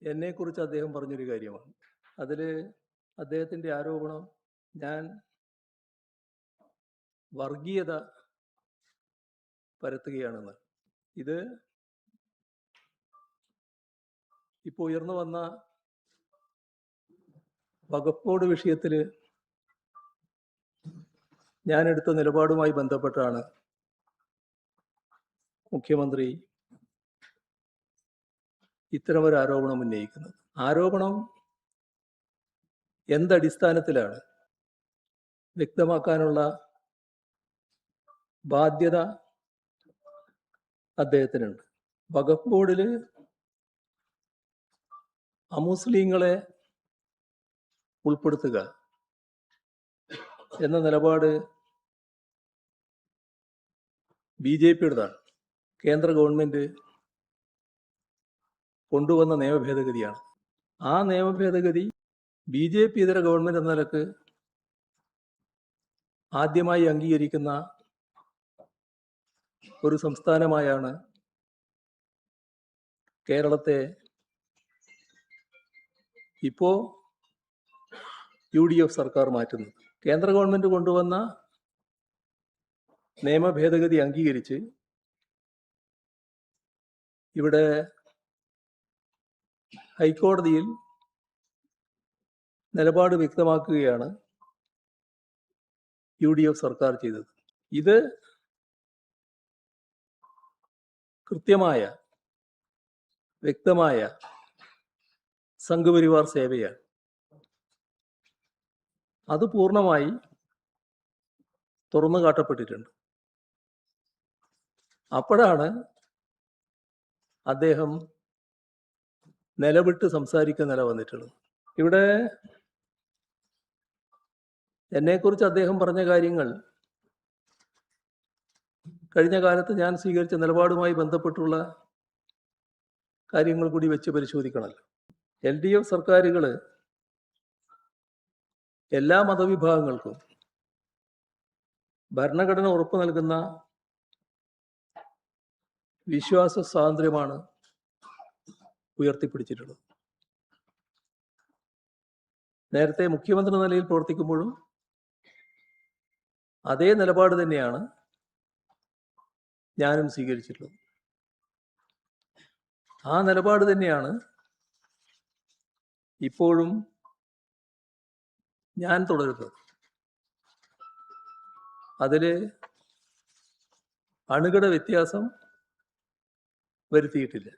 എന്നെക്കുറിച്ച് അദ്ദേഹം പറഞ്ഞൊരു കാര്യമാണ്. അതിൽ അദ്ദേഹത്തിൻ്റെ ആരോപണം ഞാൻ വർഗീയത പരത്തുകയാണെന്ന്. ഇത് ഇപ്പോൾ ഉയർന്നു വന്ന വഖഫ് ബോർഡ് വിഷയത്തിൽ ഞാൻ എടുത്ത നിലപാടുമായി ബന്ധപ്പെട്ടാണ് മുഖ്യമന്ത്രി ഇത്തരമൊരു ആരോപണം ഉന്നയിക്കുന്നത്. ആരോപണം എന്തടിസ്ഥാനത്തിലാണ് വ്യക്തമാക്കാനുള്ള ബാധ്യത അദ്ദേഹത്തിനുണ്ട്. വഖഫ് ബോർഡിൽ അമുസ്ലിങ്ങളെ ഉൾപ്പെടുത്തുക എന്ന നിലപാട് BJPയുടേതാണ്. കേന്ദ്ര ഗവൺമെന്റ് കൊണ്ടുവന്ന നിയമഭേദഗതിയാണ്. ആ നിയമഭേദഗതി BJP ഇതര ഗവൺമെന്റ് എന്ന നിലക്ക് ആദ്യമായി അംഗീകരിക്കുന്ന ഒരു സംസ്ഥാനമായാണ് കേരളത്തെ ഇപ്പോൾ UDF സർക്കാർ മാറ്റുന്നത്. കേന്ദ്ര ഗവൺമെന്റ് കൊണ്ടുവന്ന നിയമഭേദഗതി അംഗീകരിച്ച് ഇവിടെ ഹൈക്കോടതിയിൽ നിലപാട് വ്യക്തമാക്കുകയാണ് UDF സർക്കാർ ചെയ്തത്. ഇത് കൃത്യമായ വ്യക്തമായ സംഘപരിവാർ സേവയാണ്. അത് പൂർണ്ണമായി തുറന്നു കാട്ടപ്പെട്ടിട്ടുണ്ട്. അപ്പോഴാണ് അദ്ദേഹം നിലവിട്ട് സംസാരിക്കുന്ന നില വന്നിട്ടുള്ളത്. ഇവിടെ എന്നെക്കുറിച്ച് അദ്ദേഹം പറഞ്ഞ കാര്യങ്ങൾ കഴിഞ്ഞ കാലത്ത് ഞാൻ സ്വീകരിച്ച നിലപാടുമായി ബന്ധപ്പെട്ടുള്ള കാര്യങ്ങൾ കൂടി വെച്ച് പരിശോധിക്കണമല്ലോ. LDF സർക്കാരുകൾ എല്ലാ മതവിഭാഗങ്ങൾക്കും ഭരണഘടന ഉറപ്പു നൽകുന്ന വിശ്വാസ സ്വാതന്ത്ര്യമാണ് ഉയർത്തിപ്പിടിച്ചിട്ടുള്ളത്. നേരത്തെ മുഖ്യമന്ത്രി നിലയിൽ പ്രവർത്തിക്കുമ്പോഴും അതേ നിലപാട് തന്നെയാണ് ഞാനും സ്വീകരിച്ചിട്ടുള്ളത്. ആ നിലപാട് തന്നെയാണ് ഇപ്പോഴും ഞാൻ തുടരുന്നത്. അതിൽ അണുകിട വ്യത്യാസം വരുത്തിയിട്ടില്ല.